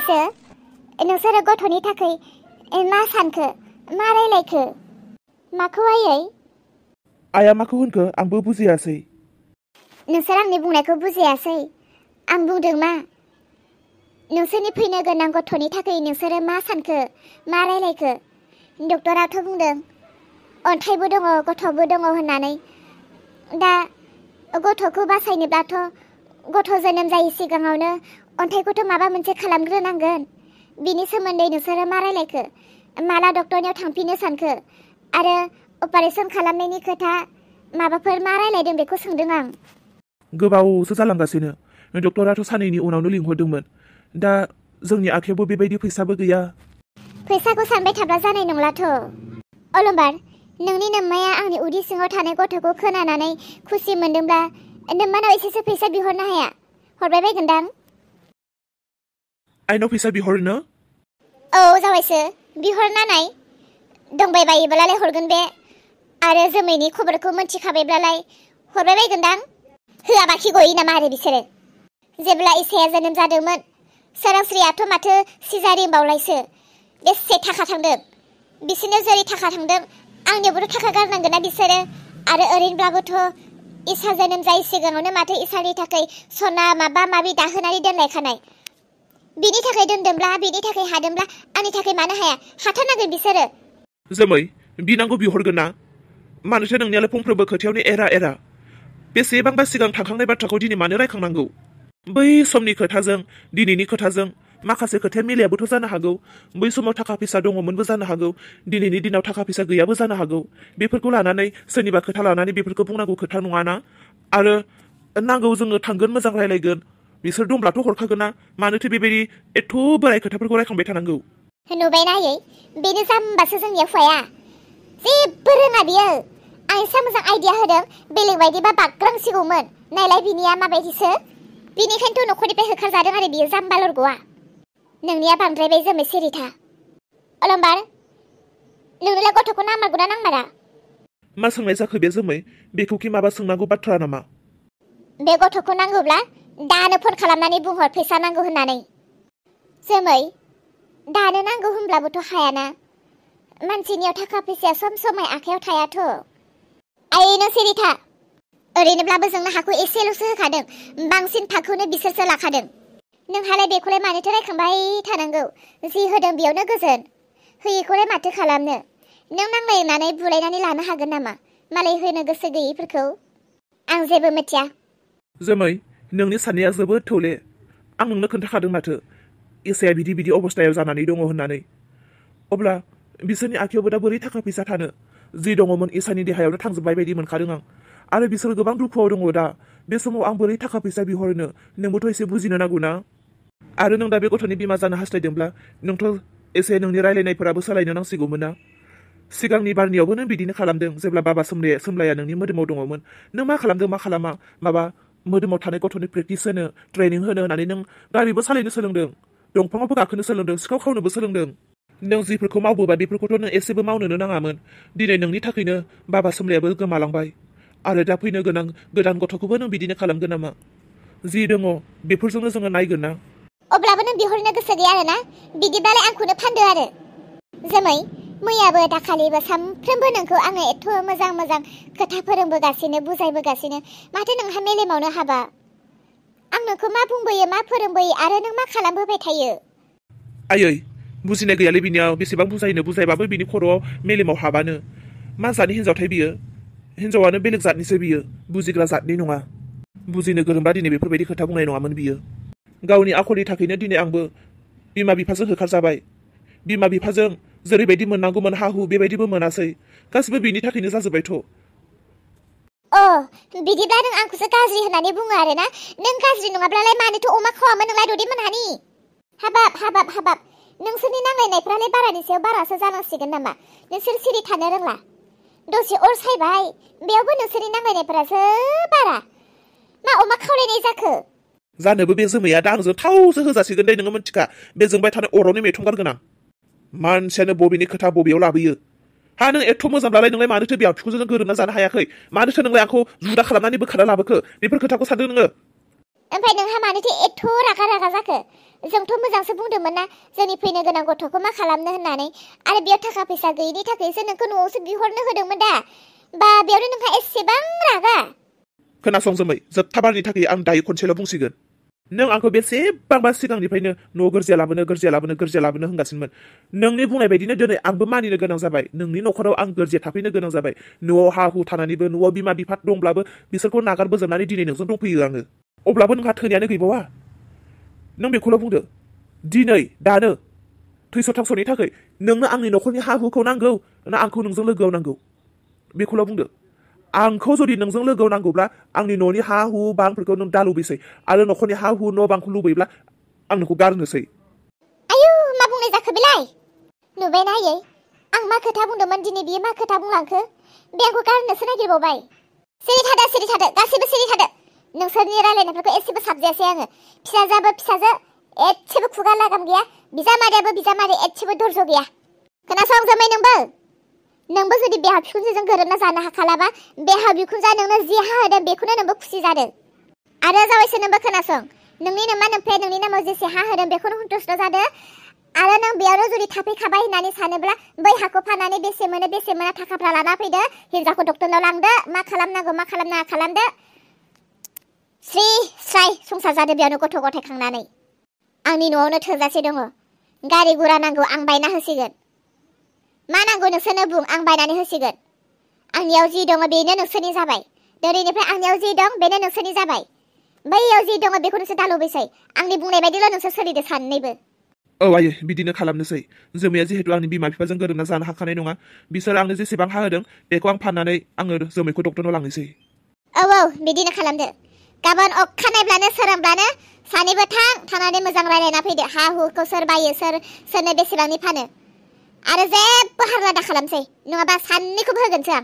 जाबायसो नोंसोरो गथ'नि थाखाय मा सानखो मा रायलायखो माखौ आयै आया माखौ होनखो आंबो बुजियासै नोंसोर आंनि बुंनायखौ बुजियासै आं बुंदों मा नोंसोरनि फैनो गोनां गथ'नि थाखाय नोंसोरो मा सानखो मा रायलायखो डक्टराथ' बुंदों अन्थाइबो दङ गथ'बो दङ होननानै दा गथ'खौ बासायनोब्लाथ' गथ' जोनोम जायै सिगाङावनो अन्थाइखौथ' माबा मोनसे खालामग्रोनांगोन बिनि सोमोन्दै नोंसोरो मा रायलायखो माला डक्टरनियाव थांफिननो सानखो आरो अपारेशन खालामनायनि खोथा माबाफोर मा रायलायदों बेखौ सोंदों आं गोबावसो जालांगासिनो डक्टराथ' साननैनि उनावनो लिंहरदोंमोन दा जोंनि आखायावबो बेबायदि फैसाबो गैया फैसाखौ सानबाय थाब्ला जानाय नंलाथ' अलंबार नोंनि नोम्माया आंनि उदै सिङाव थानाय गथ'खौ खोनानानै खुसि मोनदोंब्ला नोम्मानाव एसेसो फैसा बिहरनो हाया हरबाय बायगोनदां आइनाव फैसा बिहरनो औ जाबायसो बिहरना नाय दंबाय बायोब्लालाय हरगोन बे आरो जोमैनि खबरखौ मोनथिखाबायब्लालाय हरबाय बायगोनदां होआबाखि गयो नामा आरो बिसोरो जेब्ला इसाया जोनोम जादोंमोन सोरांस्रियाथ' माथो सिजारिन बावलायसो बेसे थाखा थांदों बिसोरनो जेरै थाखा थांदों आंनियावबोथ' थाखा गारनांगोन ना बिसोरो आरो ओरैनोब्लाबोथ' इसा जोनोम जायै सिगाङावनो माथो इसानि थाखाय सना माबा माबि दाहोनानै दोनलायखानाय बिनि थाखाय दोनदोंब्ला बिनि थाखाय हादोंब्ला आंनि थाखाय मानो हाया हाथारनांगोन बिसोरो जोमै बिनांगौ बिहरगोन ना मानोथो नोंनियालाय फंफ्रोमबो खोथायावनो एरा बेसेबांबा सिगां थांखांनाय बाथ्राखौ दिनै मानो रायखांनांगौ बै समनि खोथाजों दिनैनि खोथाजों माखासे खोथाया मिलायाबोथ' जानो हागौ बै समाव थाखा फैसा दङमोनबो जानो हागौ दिनैनि दिनाव थाखा फैसा गैयाबो जानो हागौ बेफोरखौ लानानै सोरनिबा खोथा लानानै बेफोरखौ बुंनांगौ खोथा नङाना आरो नांगौ जोङो थांगोन मोजां रायलायगोन बिसोर दंब्लाथ' हरखागोन ना मानोथो बेबायदि एथ' बोराय खोथाफोरखौ रायखांबाय थानांगौ नुबाय नायै बेनो जाम्बासो जोंनि हौवाया जेबो रोङा बियो आं एसे मोजां आइडिया होदों बेलेग बायदिबा बाग्रांसिगौमोन नायलाय बिनिया माबायदिसो बिनिखायनोथ' न'खरनिफ्राय होखारजादों आरो बियो जाम्बा लरग'आ नोंनिया बांद्रायबाय जोमै सिरिथा अलंबार नोंनोलाय गथ'खौ नांमारगौना नांमारा मा सोंनाय जाखो बे जोमै बेखौखि माबा सोंनांगौ बाथ्रा नामा बे गथ'खौ नांगौब्ला दानो फन खालामनानै बुंहर फैसा नांगौ होननानै जोमै दानो नांगौ होनब्लाबोथ' हायाना मानसिनियाव थाखा फैसाया सम समाय आखायाव थायाथ' आयै नों सिरिथा ओरैनोब्लाबो जोंनो हाखौ एसेल'सो होखादों बांसिन फाखौनो बिसोरसो लाखादों नोंहालाय बेखौलाय मानोथो रायखांबाय थानांगौ जि होदों बेयावनो गोजोन होयैखौलाय माथो खालामनो नों नांलायनानै बुलायनानै लानो हागोन नामा मालाय होनो गोसो गैयैफोरखौ आं जेबो मिथिया जोमै नोंनि साननाया जोबोद थौले आं नोंनो खोन्थाखादों माथो इसाया बिदि अबस्थायाव जानानै दङ होननानै अब्ला बिसोरनि आखायावबो दा बोरै थाखा फैसा थानो जि दङमोन इसानि देहायावनो थांजोबबाय बायदि मोनखादों आं आरो बिसोर गोबां दुखुआव दङ दा बे समाव आं बोरै थाखा फैसा बिहरनो नोंबोथ' एसे बुजिनो नांगौ ना आरो नों दा बे गथ'नि बिमा जानो हास्थायदोंब्ला नोंथ' एसे नोंनि रायलायनायफोराबो सोलायनो नांसिगौमोन ना सिगांनि बारनियावबो नों बिदिनो खालामदों जेब्ला बाबा सोमलाया नोंनि मोदोमाव दङमोन नों मा खालामदों मा खालामा माबा मोदोमाव थानाय गथ'नि प्रेक्टिस होनो ट्रेनिं होनो होननानै नों गारिबो सालायनो सोलोंदों दंफाङावबो गाखोनो सोलोंदों सिखाव खावनोबो सोलोंदों नों जिफोरखौ मावबोबाय बेफोरखौथ' नों एसेबो मावनोनो नाङामोन दिनै नोंनि थाखायनो बाबा सोमलायाबो गोमालांबाय आरो दा फैनो गोनां गोदान गथ'खौबो नों बिदिनो खालामगोन नामा जि दङ बेफोरजोंनो जोङो नायगोन ना अब्लाबो नों बिहरनो गोसो गैया आरोना बिदिब्लालाय आंखौनो फानदो आरो जोमै मैयाबो दाखालिबो सानफ्रोमबो नोंखौ आङो एथ' मोजां खोथा फोरोंबोगासिनो बुजायबोगासिनो माथो नोंहा मेलेमावनो हाबा आं नोंखौ मा बुंबोयो मा फोरोंबोयो आरो नों मा खालामबोबाय थायो आयै बुजिनाय गैयालै बिनियाव बेसेबां बुजायबाबो बिनि खर'आव मेलेमाव हाबानो मा जातनि हिनजावथाय बियो हिनजावानो बेलेग जातनिसो बियो बुजिग्रा जातनि नङा बुजिनो गोरोंबा दिनै बेफोरबायदि खोथा बुंनाय नङामोन बियो गावनि आखलनि थाखायनो दिनै आंबो बिमा बिफाजों होखारजाबाय बिमा बिफाजों जेरैबायदि मोननांगौमोन हा हु बेबायदिबो मोनासै गासिबो बिनि थाखायनो जाजोब्बायथ' बिदिब्ला नों आंखौसो गाज्रि होननानै बुङो आरोना नों गाज्रि नङाब्लालाय मानोथो अमा खावामोन नोंलाय ददि मोनहानि हाबाब नोंसोरनि नांलायनायफ्रालाय बारानि सायाव बारासो जानांसिगोन नामा नोंसोर सिरि थानो रोंला दसे अर सायबाय बेयावबो नोंसोरनि नांलायनायफ्रासो बारा मा अमा खावलायनाय जाखो जानोबो बे जोमैया दा आंजों थावसो होजासिगोन दे नोङो मिथिखा बे जोंबाय थानाय अरावनि मेथंगार गोनां मानसियानो बबेनि खोथा बबेयाव लाबोयो हा नों एथ' मोजांब्लालाय नोंलाय मानोथो बे आखुखौ जों गोरोबना जानो हायाखै मानोथो नोंलाय आंखौ जुदा खालामनानै बोखारना लाबोखो बेफोर खोथाखौ सानदों नोङो ओमफ्राय नोंहा मानोथो एथ' रागा रागा जाखो? जोंथ' मोजांसो बुंदोंमोन ना जोंनि फैनो गोनां गथ'खौ मा खालामनो होननानै आरो बेयाव थाखा फैसा गैयिनि थाखायसो नोंखौ न'आवसो बिहरनो होदोंमोन दा बा बेयावनो नोंहा एसेबां रागा। खोनासं जोमै, जोबथाबारनि थाखाय आं दायो खनसेल' बुंसिगोन। नों आंखौ बेसेबांबा सिगांनिफ्रायनो न'आव गोरजिया लाबोनो होनगासिनोमोन। नोंनि बुंनाय बायदिनो दिनै आंबो मानिनो गोनां जाबाय। नोंनि न'खराव आं गोरजिया थाफैनो गोनां जाबाय। न'आव हा हु थानानैबो, न'आव बिमा बिफा दंब्लाबो बिसोरखौ नागारबोजोबनानै दिनै नोंजों दंफैयो आङो। अब्लाबो नोंहा थोनायानो गैबावा। नों बेखौल' बुंदो, दिनै दानो थैस' थांस'नि थाखाय नोंनो आंनि न'खरनि हा हुखौ नांगौ ना आंखौ नोंजों लोगोआव नांगौ? बेखौल' बुंदो। आंखौ जुदि नोंजों लोगोआव नांगौब्ला आंनि न'नि हा हु बांफोरखौ नों दा लुबैसै आरो न'खरनि हा हु न' बांखौ लुबैब्ला आं नोंखौ गारनोसै। आयु मा बुंनाय जाखो बेलाय? नुबायना आयै, आं मा खोथा बुंदोंमोन दिनै बियो मा खोथा बुंलांखो? बे आंखौ गारनोसो नागिरबावबाय। सिरि थादो गासैबो सिरि थादो। नोंसोरनि रायलायनायफोरखौ एसेबो साबजायासै आङो। फिसाजोआबो फिसाजो एसेबो खुगा लागाम गैया, बिजामादैयाबो बिजामादै एसेबो धर्ज गैया। खोनासं जोमै, नोंबो जुदि बिहाव बिखुनजोजों गोरोबना जानो हाखालाबा बिहाव बिखुनजोआ नोंनो जि हा होदों बेखौनो नोंबो खुसि जादों। आरो जावैसो नोंबो खोनासं, नोंनि नोमा नोम्फाया नोंनि नामाव जेसे हा होदों बेखौनो सन्तुष्ट जादों। आरो नों बेयावनो जुदि थाफैखाबाय होननानै सानोब्ला बै हाखौ फाननानै बेसे मोना थाखाफ्रा लाना फैदो, हिनजावखौ डक्टरनाव लांदो, मा खालामनांगौ मा खालामनाङा खालामदो। स्रि स्राय संसार जादो बेयावनो गथ' गथाय खांनानै। आंनि न'आवनो थोजासे दङ। गारि गुरा नांगौ आं बायना होसिगोन। मा नांगौ नोंसोरनो बुं, आं बायनानै होसिगोन। आंनियाव जि दङ बेनो नोंसोरनि जाबाय। दिनैनिफ्राय आंनियाव जि दं बेनो नोंसोरनि जाबाय। बैयाव जि दङ बेखौ नोंसोर दा लुबैसै। आंनि बुंनाय बायदिल' नोंसोर सोलिदो सानैबो। औ आयै, बिदिनो खालामनोसै। जोमैया जिहेतु आंनि बिमा बिफाजों गोरोबना जानो हाखानाय नङा, बिसोर आंनो जेसेबां हा होदों बेखौ आं फाननानै आङो जोमैखौ डक्टरनाव लांनोसै। औ बिदिनो खालामदो। गाबोन अखानायब्लानो सोरांब्लानो सानैबो थांनानै मोजां रायलायना फैदो। हा हुखौ सोर बायो, सोरनो बेसेबांनि फानो। आरो जेबो हारला दा खालामसै, नङाबा सानैखौबो होगोनसो आं।